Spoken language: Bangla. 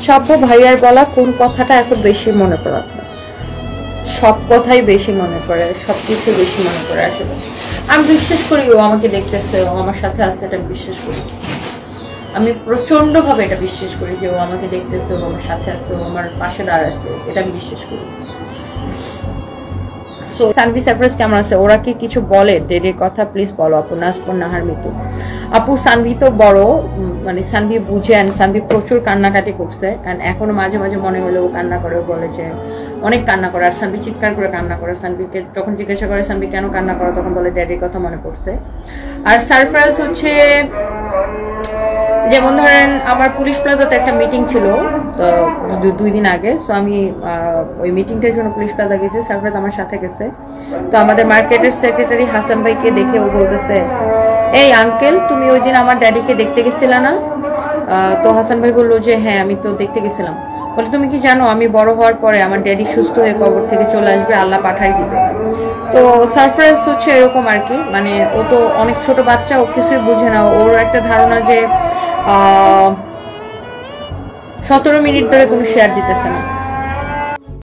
সভ্য ভাইয়ার বলা কোন কথাটা এত বেশি মনে পড়ে আপনার? সব কথাই বেশি মনে পড়ে, সবকিছু বেশি মনে পড়ে আসলে। আমি বিশ্বাস করি ও আমাকে দেখতেছে, ও আমার সাথে আছে, এটা বিশ্বাস করি। আমি প্রচন্ড ভাবে এটা বিশ্বাস করি যে ও আমাকে দেখতেছে, ও আমার সাথে আছে, ও আমার পাশে দাঁড়াচ্ছে, এটা আমি বিশ্বাস করি। সো সানভি সারপ্রাইজ কেমন আছে? ওরা কি কিছু বলে ডেডের কথা? প্লিজ বলো আপু। নাজপুর নাহার মিতু আপু, সানভি তো বড়, মানে সানভি বুঝেন, সানভি প্রচুর কান্নাকাটি করছে, এন্ড এখনো মাঝে মাঝে মনে হলে ও কান্না করে, বলে যে অনেক কান্না করে, আর সানভি চিৎকার করে কান্না করে। সানভিকে যখন জিজ্ঞাসা করে সানভি কেন কান্না করো, তখন বলে ড্যাডির কথা মনে পড়ছে। আর সারপ্রাইজ হচ্ছে যেমন ধরেন আমার পুলিশ প্লাজাতে একটা মিটিং ছিল 2 দিন আগে, সো আমি ওই মিটিংটার জন্য পুলিশ প্লাজা গেছি, সারপ্রাইজ আমার সাথে গেছে। তো আমাদের মার্কেটের সেক্রেটারি হাসান ভাইকে দেখে ও বলতেছে, এই আঙ্কেল তুমি ওই দিন আমার ড্যাডিকে দেখতে গেছিলা না? তো হাসান ভাই বললো যে হ্যাঁ আমি তো দেখতে গেছিলাম। বলে তুমি কি জানো আমি বড় হওয়ার পরে আমার ড্যাডি সুস্থ হয়ে কবর থেকে চলে আসবে, আল্লাহ পাঠাই দিবে। তো সারপ্রাইজ হচ্ছে এরকম আর কি, মানে ও তো অনেক ছোট বাচ্চা, ও কিছুই বুঝে না। ওর একটা ধারণা যে 17 মিনিট ধরে কোনো শেয়ার দিতেছে না।